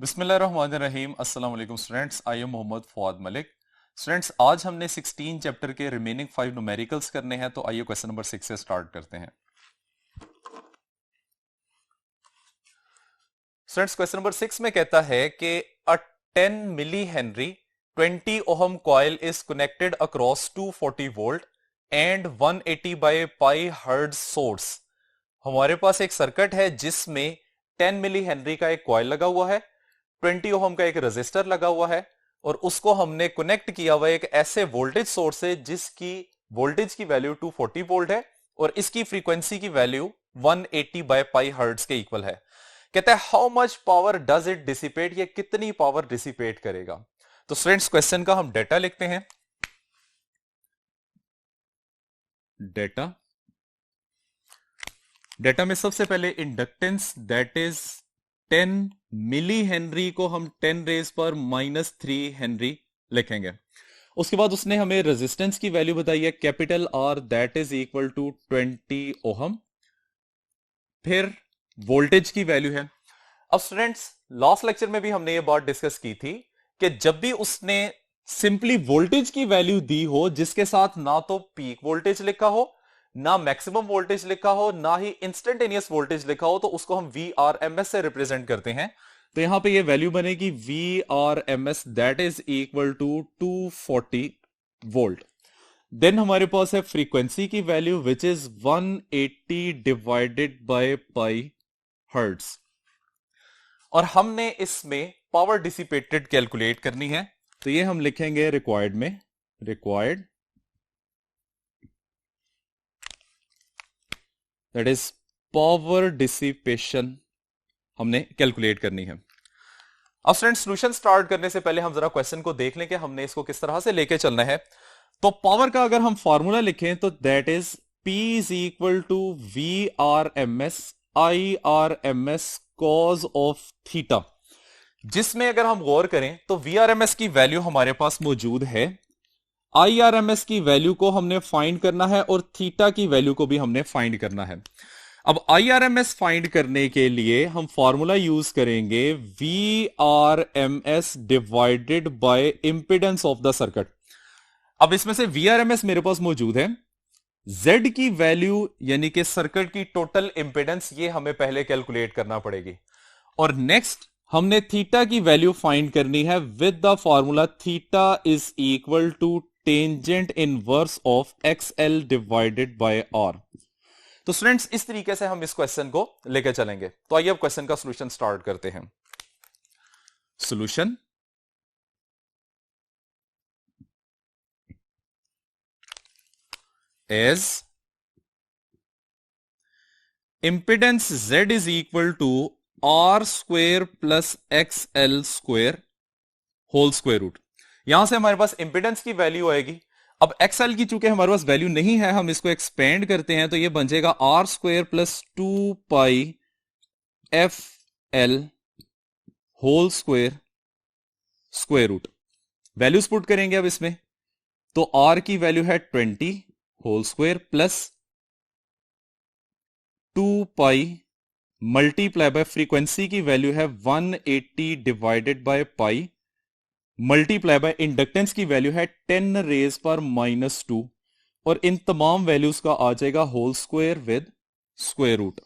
बिस्मिल्लाहिर्रहमानिर्रहीम। अस्सलाम वालेकुम students, I am Mohammad Fawad Malik. Students, आज हमने 16 चैप्टर के रिमेनिंग 5 न्यूमेरिकल्स करने हैं, तो आइए क्वेश्चन नंबर 6 से स्टार्ट करते हैं। स्टूडेंट्स, क्वेश्चन नंबर 6 में कहता है कि a 10 millihenry 20 ohm coil is connected across 240 volt and 180 by pi hertz source. हमारे पास एक सर्किट है जिसमें 10 मिली हेनरी का एक कॉइल लगा हुआ है, 20 ओहम का एक रेजिस्टर लगा हुआ है, और उसको हमने कनेक्ट किया हुआ एक ऐसे वोल्टेज सोर्स से जिसकी वोल्टेज की वैल्यू 240 वोल्ट है और इसकी फ्रीक्वेंसी की वैल्यू 180 बाय पाई हर्ट्ज के इक्वल है। कहता है how much power does it dissipate, ये कितनी पावर डिसिपेट करेगा। तो स्टूडेंट्स, क्वेश्चन का हम डेटा लिखते हैं। डेटा डेटा में सबसे पहले inductance that is 10 millihenry को हम 10 रेज पर -3 हेनरी लिखेंगे। उसके बाद उसने हमें रेजिस्टेंस की वैल्यू बताई है capital R that is equal to 20 ohm. फिर वोल्टेज की वैल्यू है। अब स्टूडेंट्स, लास्ट लेक्चर में भी हमने ये बात डिस्कस की थी कि जब भी उसने सिंपली वोल्टेज की वैल्यू दी हो जिसके साथ ना तो पीक वोल्टेज लिखा हो, ना मैक्सिमम वोल्टेज लिखा हो, ना ही इंस्टेंटेनियस वोल्टेज लिखा हो, तो उसको हम वी आर एम एस से रिप्रेजेंट करते हैं। तो यहां पे ये वैल्यू बनेगी V R M S that is equal to 240 volt. Then हमारे पास है फ्रीक्वेंसी की value which is 180 divided by pi hertz, और हमने इसमें पावर डिसिपेटेड कैलकुलेट करनी है। तो ये हम लिखेंगे रिक्वायर्ड में, required that is power dissipation हमने कैलकुलेट करनी है। अब स्टूडेंट, सॉल्यूशन स्टार्ट करने से पहले हम जरा क्वेश्चन को देख लें कि हमने इसको किस तरह से लेके चलना है। तो पावर का अगर हम फॉर्मूला लिखें तो that is P is equal to V R M S I R M S cos of theta, जिसमें अगर हम गौर करें तो वी आर एम एस की वैल्यू हमारे पास मौजूद है, आई आर एम एस की वैल्यू को हमने फाइंड करना है और थीटा की वैल्यू को भी हमने फाइंड करना है। अब I R M S find करने के लिए हम फॉर्मूला यूज करेंगे V R M S divided by impedance of the circuit. अब इसमें से वी आर एम एस मेरे पास मौजूद है, Z की वैल्यू यानी कि सर्किट की टोटल इंपिडेंस ये हमें पहले कैलकुलेट करना पड़ेगी, और नेक्स्ट हमने थीटा की वैल्यू फाइंड करनी है with the formula theta is equal to tangent inverse of X L divided by R. तो स्टूडेंट्स, इस तरीके से हम इस क्वेश्चन को लेकर चलेंगे। तो आइए अब क्वेश्चन का सॉल्यूशन स्टार्ट करते हैं। Solution as impedance Z is equal to R square plus X L square whole square root. यहां से हमारे पास इंपिडेंस की वैल्यू आएगी। अब एक्सएल की चूंकि हमारे पास वैल्यू नहीं है, हम इसको एक्सपेंड करते हैं तो ये बन जाएगा R square plus 2 pi F L whole square square root. Values put करेंगे अब इसमें, तो आर की वैल्यू है 20 whole square plus 2 pi multiply by frequency की वैल्यू है 180 divided by pi multiply by inductance की वैल्यू है 10 रेज पर -2, और इन तमाम वैल्यूज का आ जाएगा whole square with square root.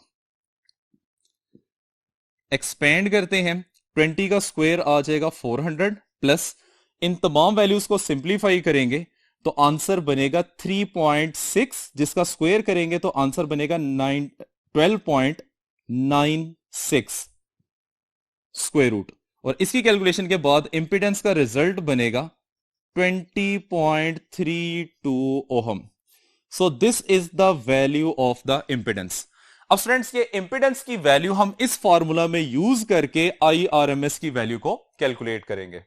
Expand करते हैं, 20 का स्क्वायर आ जाएगा 400 प्लस इन तमाम वैल्यूज को सिंप्लीफाई करेंगे तो आंसर बनेगा 3.6, जिसका स्क्वायर करेंगे तो आंसर बनेगा 12.96 स्क्वायर रूट, और इसकी कैलकुलेशन के बाद इंपिडेंस का रिजल्ट बनेगा 20.32 ohm. So this is the value of the impedance. अब फ्रेंड्स, ये इंपिडेंस की वैल्यू हम इस फॉर्मूला में यूज करके आई आर एम एस की वैल्यू को कैलकुलेट करेंगे।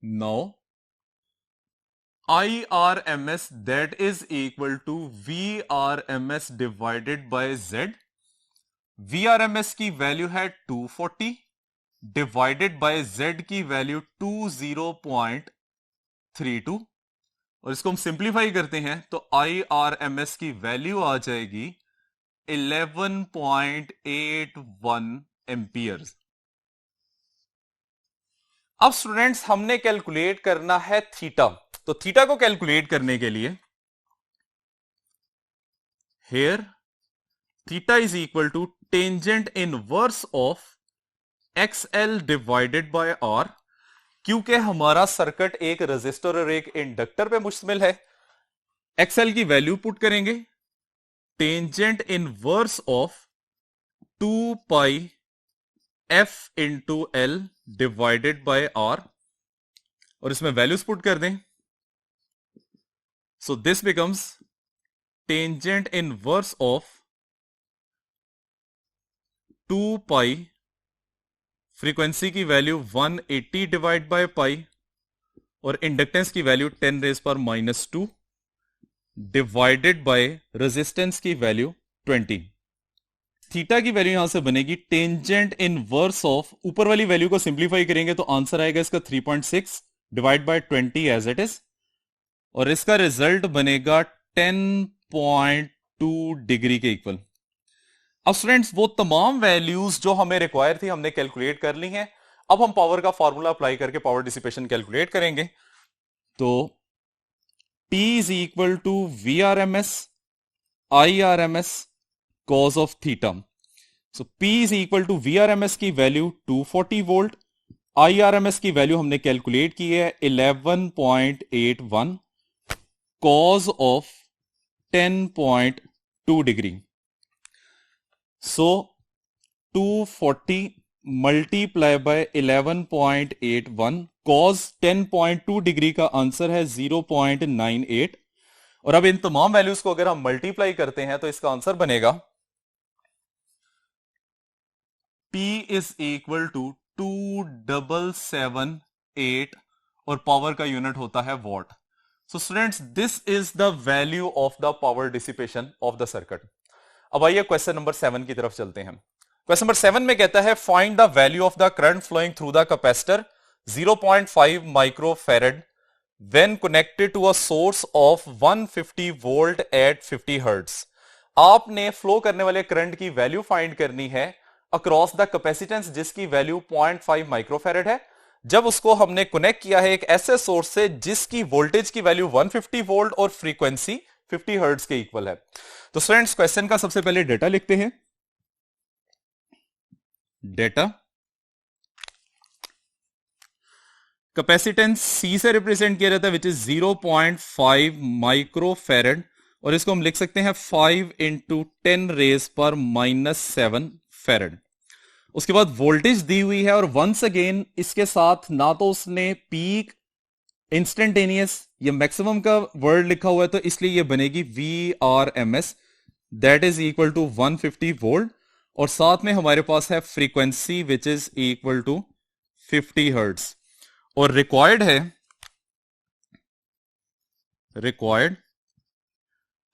Now I R M S that is equal to V R M S divided by Z. V R M S की वैल्यू है 240 डिवाइडेड बाय जेड की value 20.32, और इसको हम simplify करते हैं तो आई आर एम एस की वैल्यू आ जाएगी 11.81 एम्पियर्स। अब स्टूडेंट्स हमने कैलकुलेट करना है थीटा। तो थीटा को कैलकुलेट करने के लिए here theta is equal to tangent inverse of X L divided by R. क्योंकि हमारा सर्किट एक रेजिस्टर और एक इंडक्टर पे मुश्तमिल है, एक्सएल की वैल्यू पुट करेंगे, tangent inverse of 2 pi F into L divided by R, और इसमें वैल्यूज पुट कर दें। So this becomes tangent inverse of 2 pi, frequency की वैल्यू 180 डिवाइड बाय पाई, और इंडक्टेंस की वैल्यू 10⁻⁻² डिवाइडेड बाय रेजिस्टेंस की value 20। Theta की value यहां से बनेगी टेंजेंट इनवर्स ऑफ, ऊपर वाली वैल्यू को सिंप्लीफाई करेंगे तो आंसर आएगा इसका 3.6 divide by 20 as it is, और इसका रिजल्ट बनेगा 10.2 डिग्री के इक्वल। अब स्टूडेंट्स वो तमाम वैल्यूज जो हमें रिक्वायर थी हमने कैलकुलेट कर ली हैं। अब हम पावर का फॉर्मूला अप्लाई करके पावर डिसिपेशन कैलकुलेट करेंगे। तो P is equal to VRMS IRMS cos of theta. So P is equal to VRMS की वैल्यू 240 वोल्ट, IRMS की वैल्यू हमने कैलकुलेट की है 11.81 cos of 10.2 degree. So 240 multiply by 11.81 cos 10.2 degree का answer है 0.98। और अब इन तमाम वैल्यूज को अगर हम मल्टीप्लाई करते हैं तो इसका आंसर बनेगा P इज इक्वल टू 2778, और पावर का यूनिट होता है what. So students this is the value of the power dissipation of the circuit. अब आइए क्वेश्चन नंबर 7 की तरफ चलते हैं। क्वेश्चन नंबर 7 में कहता है find the value of the current flowing through the capacitor 0.5 microfarad when connected to a source of 150 volt at 50 hertz. आपने फ्लो करने वाले करंट की वैल्यू फाइंड करनी है अक्रॉस द कैपेसिटेंस जिसकी वैल्यू 0.5 माइक्रोफैरड है, जब उसको हमने कनेक्ट किया है एक ऐसे सोर्स से जिसकी वोल्टेज की वैल्यू 150 वोल्ट और फ्रीक्वेंसी 50 हर्ट्ज के इक्वल है। तो स्टूडेंट्स क्वेश्चन का सबसे पहले डेटा लिखते हैं। डेटा कैपेसिटेंस C से रिप्रेजेंट किया जाता है विच इज 0.5 माइक्रोफैरड, और इसको हम लिख सकते हैं 5 इंटू 10⁻⁻7 फैरड। उसके बाद वोल्टेज दी हुई है, और वंस अगेन इसके साथ ना तो उसने पीक, इंस्टेंटेनियस या मैक्सिमम का वर्ड लिखा हुआ है, तो इसलिए ये बनेगी VRMS that is equal to 150 volt, और साथ में हमारे पास है frequency which is equal to 50 hertz, और रिक्वायर्ड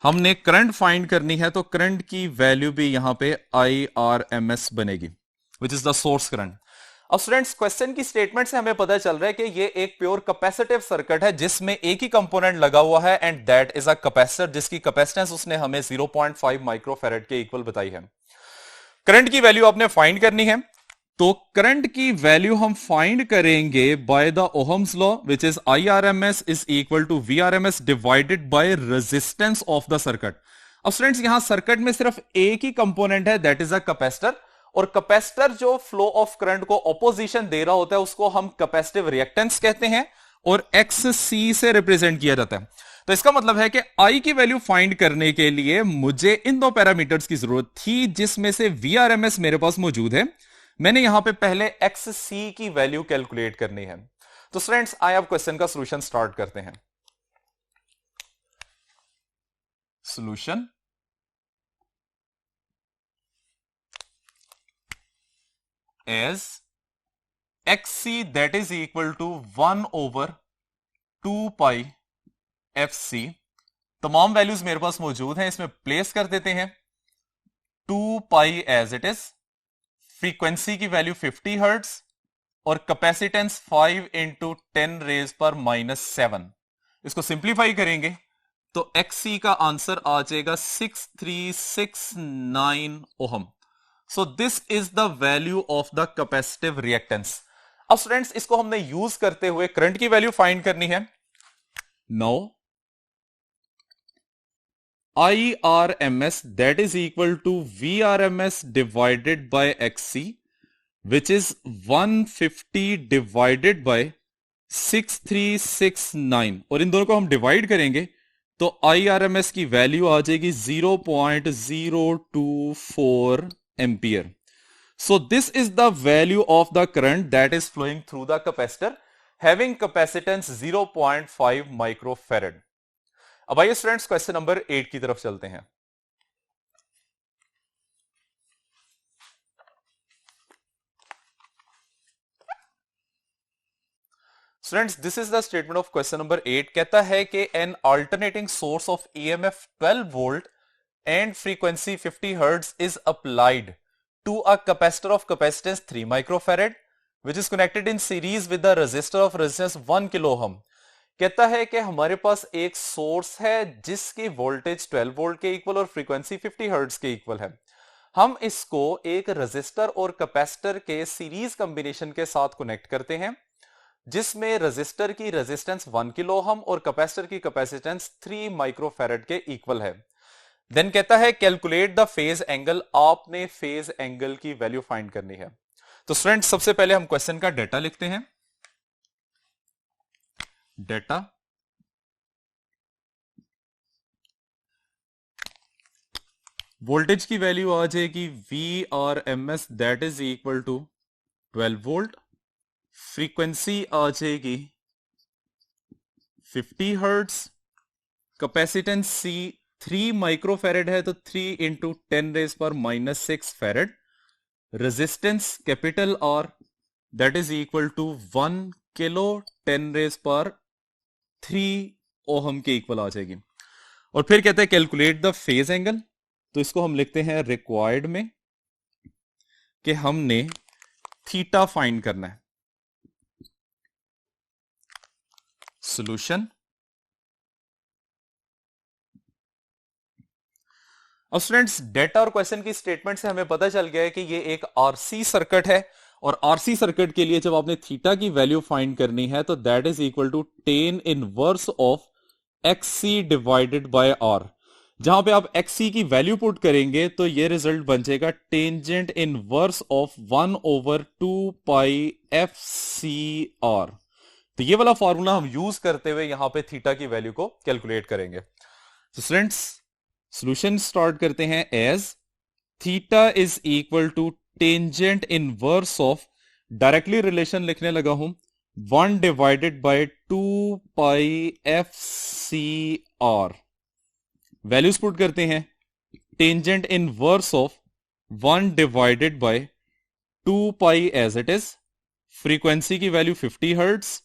हमने करंट फाइंड करनी है, तो करंट की वैल्यू भी यहां पे IRMS बनेगी which is the source current. अब स्टूडेंट्स क्वेश्चन की स्टेटमेंट से हमें पता चल रहा है कि ये एक प्योर कैपेसिटिव सर्किट है जिसमें एक ही कंपोनेंट लगा हुआ है, and that is a capacitor जिसकी कैपेसिटेंस उसने हमें 0.5 माइक्रोफैरड के इक्वल बताई है। करंट की वैल्यू आपने फाइंड करनी है, तो करंट की वैल्यू हम फाइंड करेंगे by the ohm's law which is IRMS is equal to VRMS divided by resistance of the circuit. अब स्टूडेंट्स यहां सर्किट में सिर्फ एक ही कंपोनेंट है दैट इज अ कैपेसिटर, और कैपेसिटर जो फ्लो ऑफ करंट को ऑपोजिशन दे रहा होता है उसको हम कैपेसिटिव रिएक्टेंस कहते हैं, और XC से रिप्रेजेंट किया जाता है। तो इसका मतलब है कि I की वैल्यू फाइंड करने के लिए मुझे इन दो पैरामीटर्स की जरूरत थी जिसमें से VRMS मेरे पास मौजूद है। मैंने यहां पे पहले XC की वैल्यू कैलकुलेट करनी है। तो स्टूडेंट्स आइए अब क्वेश्चन का सॉल्यूशन स्टार्ट करते हैं। Solution as XC that is equal to 1/2 pi FC। तमाम वैल्यूज मेरे पास मौजूद हैं, इसमें प्लेस कर देते हैं। 2 pi as it is, frequency की वैल्यू 50 हर्ट्ज, और कैपेसिटेंस 5 इंटू 10⁻⁻7। इसको सिंप्लीफाई करेंगे तो XC का आंसर आ जाएगा 6369 ohm. So this is the value of the capacitive reactance. अब स्टूडेंट्स इसको हमने यूज करते हुए करंट की वैल्यू फाइंड करनी है। Now IRMS that is equal to VRMS divided by XC, which is 150 divided by 6369, और इन दोनों को हम डिवाइड करेंगे तो IRMS की वैल्यू आ जाएगी 0.024 ampere. So this is the value of the current that is flowing through the capacitor having capacitance 0.5 microfarad। अब आइए स्टूडेंट्स क्वेश्चन नंबर 8 की तरफ चलते हैं। Students this is the statement of question number 8। कहता है कि N alternating source of EMF 12 volt and frequency 50 hertz is applied to a capacitor of capacitance 3 microfarad which is connected in series with the resistor of resistance 1 kilo ohm। कहता है कि हमारे पास एक source है जिसकी वोल्टेज 12 वोल्ट के equal और फ्रीक्वेंसी 50 हर्ट्ज के इक्वल है। हम इसको एक रेजिस्टर और कैपेसिटर के सीरीज कॉम्बिनेशन के साथ कनेक्ट करते हैं जिसमें रेजिस्टर की रेजिस्टेंस 1 किलो ओम और कैपेसिटर की कैपेसिटेंस 3 माइक्रोफैरड के इक्वल है। देन कहता है कैलकुलेट द फेज एंगल। आपने फेज एंगल की वैल्यू फाइंड करनी है। तो स्टूडेंट सबसे पहले हम क्वेश्चन का डेटा लिखते हैं। डेटा वोल्टेज की वैल्यू आ जाएगी VRMS that is equal to 12 volt. Frequency आ जाएगी 50 हर्ट्ज। कैपेसिटेंस C 3 माइक्रोफैरड है तो 3 into 10⁻⁻6 farad. Resistance capital R that is equal to 1 kilo 10⁻³ ohm के इक्वल आ जाएगी। और फिर कहते हैं कैलकुलेट द फेज एंगल। तो इसको हम लिखते हैं रिक्वायर्ड में कि हमने थीटा फाइंड करना है। सॉल्यूशन। अब स्टूडेंट्स डेटा और क्वेश्चन की स्टेटमेंट से हमें पता चल गया है कि ये एक आरसी सर्किट है और आरसी सर्किट के लिए जब आपने थीटा की वैल्यू फाइंड करनी है तो that is equal to tan inverse of XC divided by R। जहां पे आप XC की वैल्यू पुट करेंगे तो ये रिजल्ट बन जाएगा tangent inverse of 1/2 pi FCR। तो ये वाला फॉर्मूला हम यूज करते हुए यहां पे थीटा की वैल्यू को कैलकुलेट करेंगे। तो स्टूडेंट्स सॉल्यूशन स्टार्ट करते हैं as theta is equal to tangent inverse of, directly relation लिखने लगा हूं 1 divided by 2 pi FCR। Values put करते हैं। Tangent inverse of 1 divided by 2 pi as it is. Frequency की वैल्यू 50 हर्ट्ज।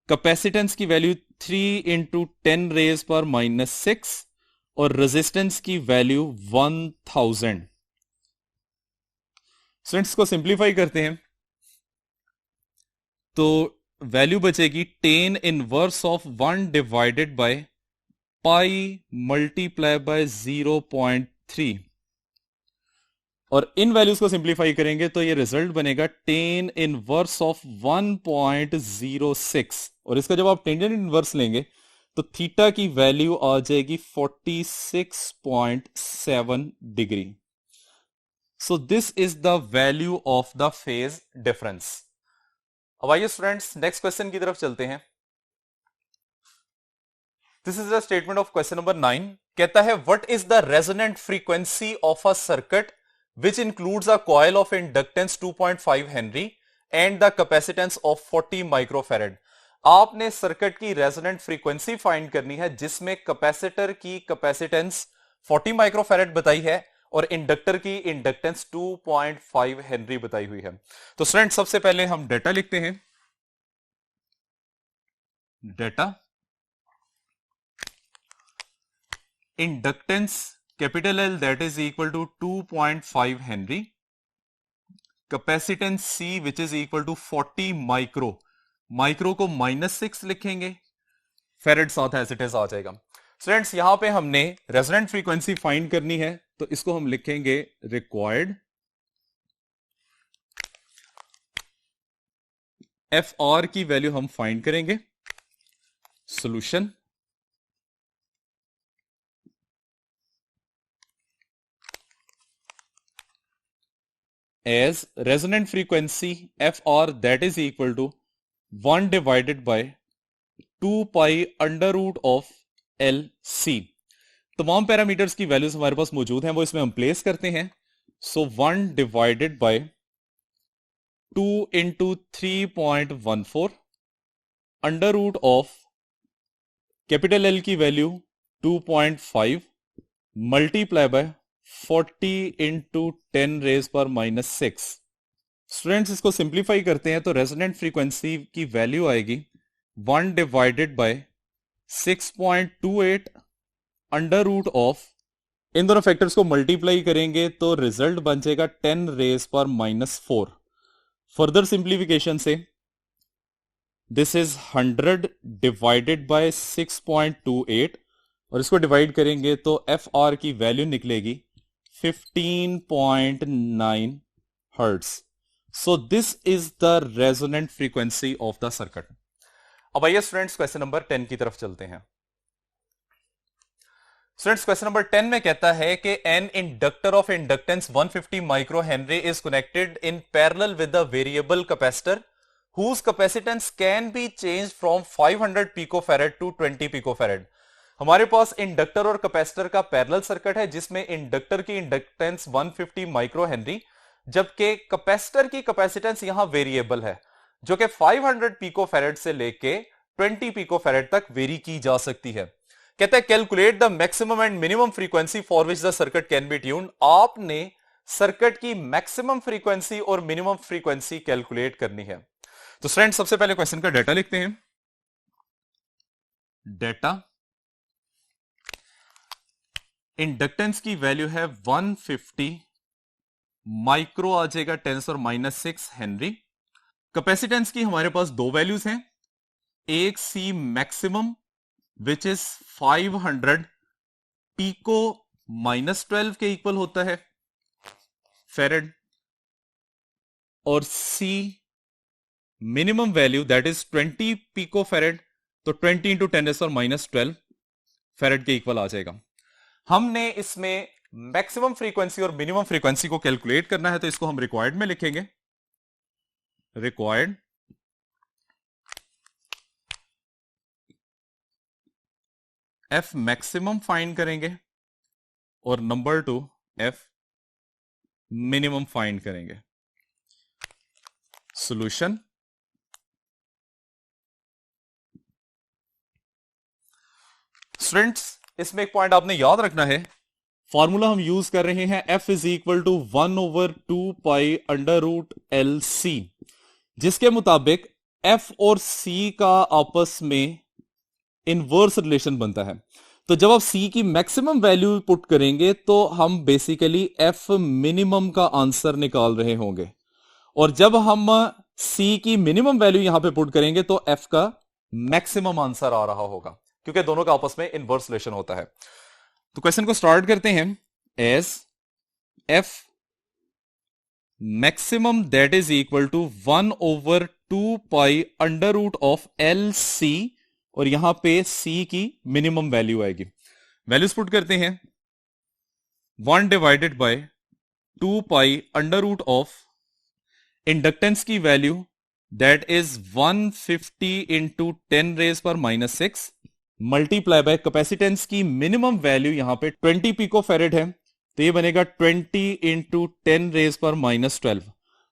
कैपेसिटेंस की value 3 into 10⁻⁻6 और resistance की value 1000। Students को सिंप्लीफाई करते हैं तो वैल्यू बचेगी 10 inverse of 1 divided by pi multiply bye 0.3 और इन वैल्यूज को सिंप्लीफाई करेंगे तो ये रिजल्ट बनेगा 10 इनवर्स ऑफ 1.06 और इसका जब आप टेंजेंट इनवर्स लेंगे तो थीटा की वैल्यू आ जाएगी 46.7 degree. So this is the value of the phase difference. अब आइए स्टूडेंट्स नेक्स्ट क्वेश्चन की तरफ चलते हैं। This is the statement of question number 9। कहता है what is the resonant frequency of a circuit which includes a coil of inductance 2.5 Henry and the capacitance of 40 microfarad। आपने circuit की resonant frequency find करनी है जिसमें capacitor की capacitance 40 microfarad बताई है और इंडक्टर की इंडक्टेंस 2.5 हेनरी बताई हुई है। तो स्टूडेंट सबसे पहले हम डेटा लिखते हैं। Data inductance capital L that is equal to 2.5 henry. Capacitance C which is equal to 40 micro. Micro को -6 लिखेंगे, फेरेड साथ एज इट इज आ जाएगा। स्टूडेंट्स यहां पे हमने रेजोनेंट फ्रीक्वेंसी फाइंड करनी है तो इसको हम लिखेंगे रिक्वायर्ड एफ आर की वैल्यू हम फाइंड करेंगे। Solution, as resonant frequency F R that is equal to 1 divided by 2 pi under root of L C. तमाम पैरामीटर्स की वैल्यूज हमारे पास मौजूद हैं, वो इसमें हम प्लेस करते हैं। So 1 divided by 2 into 3.14 under root of capital L की value 2.5 multiply by 40 into 10⁻⁻⁶। Students इसको सिंप्लीफाई करते हैं तो रेजोनेंट फ्रीक्वेंसी की वैल्यू आएगी 1 divided by 6.28 under root of, इन दोनों फैक्टर्स को मल्टीप्लाई करेंगे तो रिजल्ट बन जाएगा 10⁻⁻⁴। फर्दर सिंप्लीफिकेशन से दिस इज 100 डिवाइडेड बाय 6.28 और इसको डिवाइड करेंगे तो एफ आर की वैल्यू निकलेगी 15.9 hertz. So this is the resonant frequency of the circuit. अब आइए स्टूडेंट्स क्वेश्चन नंबर 10 की तरफ चलते हैं। स्टूडेंट्स क्वेश्चन नंबर 10 में कहता है कि an inductor of inductance 150 micro Henry is connected in parallel with the variable capacitor whose capacitance can be changed from 500 picofarad to 20 picofarad। हमारे पास इंडक्टर और कैपेसिटर का पैरेलल सर्किट है जिसमें इंडक्टर की इंडक्टेंस 150 माइक्रो हेनरी, जबकि capacitor की capacitance यहां variable है जो कि 500 पिकोफैरेड से लेके 20 पिकोफैरेड तक वेरी की जा सकती है। कहता है calculate the maximum and minimum frequency for which the circuit can be tuned. आपने सर्किट की मैक्सिमम फ्रीक्वेंसी और मिनिमम फ्रीक्वेंसी कैलकुलेट करनी है। तो स्टूडेंट सबसे पहले क्वेश्चन का डाटा लिखते हैं। डाटा, इंडक्टेंस की वैल्यू है 150 माइक्रो आ जाएगा 10⁻⁻⁶ हेनरी। कैपेसिटेंस की हमारे पास दो वैल्यूज हैं, एक C maximum which is 500 pico -12 के इक्वल होता है फेरेड, और C minimum value that is 20 pico farad, तो 20 इंटू 10⁻⁻12 फेरेड के इक्वल आ जाएगा। हमने इसमें मैक्सिमम फ्रीक्वेंसी और मिनिमम फ्रीक्वेंसी को कैलकुलेट करना है, तो इसको हम रिक्वायर्ड में लिखेंगे। रिक्वायर्ड एफ मैक्सिमम फाइंड करेंगे और नंबर 2 एफ मिनिमम फाइंड करेंगे। सॉल्यूशन, स्टूडेंट्स इसमें एक पॉइंट आपने याद रखना है, फॉर्मूला हम यूज कर रहे हैं F is equal to 1/2 pi under root L C, जिसके मुताबिक F और C का आपस में इनवर्स रिलेशन बनता है। तो जब आप C की मैक्सिमम वैल्यू पुट करेंगे तो हम बेसिकली F मिनिमम का आंसर निकाल रहे होंगे, और जब हम C की मिनिमम वैल्यू यहां पे पुट करेंगे तो F का मैक्सिमम आंसर आ रहा होगा, क्योंकि दोनों का आपस में इनवर्स रिलेशन होता है। तो क्वेश्चन को स्टार्ट करते हैं। As F maximum that is equal to 1/2 pi under root of L C, और यहां पे C की मिनिमम वैल्यू आएगी। वैल्यूज पुट करते हैं। 1 divided by 2 pi under root of inductance की value that is 150 into 10⁻⁻⁶ multiply by capacitance की minimum value यहां पे 20 पिको फेरेड है, तो ये बनेगा 20 इंटू 10⁻⁻12,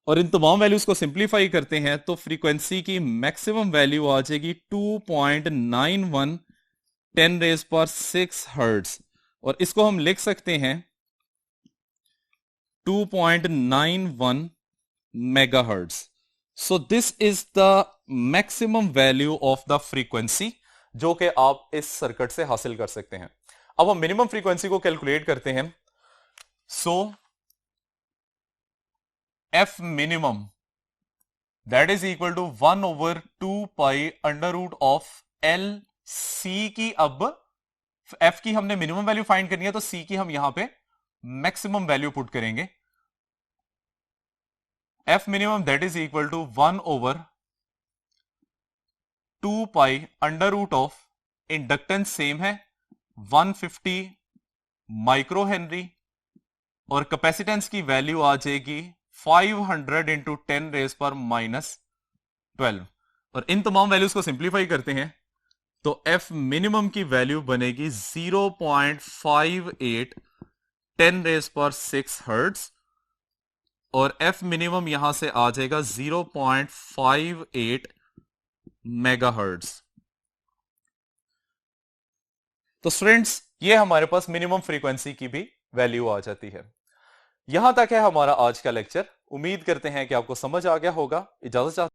और इन तमाम वैल्यूज को सिंप्लीफाई करते हैं तो फ्रीक्वेंसी की मैक्सिमम वैल्यू आ जाएगी 2.91 10⁻⁶ हर्ट्ज, और इसको हम लिख सकते हैं 2.91 megahertz. So this is the maximum value of the frequency जो कि आप इस सर्किट से हासिल कर सकते हैं। अब हम मिनिमम फ्रीक्वेंसी को कैलकुलेट करते हैं। So F minimum that is equal to 1/2 pi under root of L C की, अब एफ की हमने मिनिमम वैल्यू फाइंड करनी है तो सी की हम यहां पे मैक्सिमम वैल्यू पुट करेंगे। F minimum that is equal to 1/2 2 pi under root of, inductance same है 150 माइक्रो हेनरी, और कैपेसिटेंस की वैल्यू आ जाएगी 500 इंटू 10⁻⁻12। और इन तमाम वैल्यूज को सिंप्लीफाई करते हैं तो एफ मिनिमम की वैल्यू बनेगी 0.58 10⁻6 हर्ट्ज, और एफ मिनिमम यहां से आ जाएगा 0.58 मेगाहर्ट्ज। तो स्टूडेंट्स, ये हमारे पास मिनिमम फ्रीक्वेंसी की भी वैल्यू आ जाती है। यहां तक है हमारा आज का लेक्चर। उम्मीद करते हैं कि आपको समझ आ गया होगा। इजाजत चाहते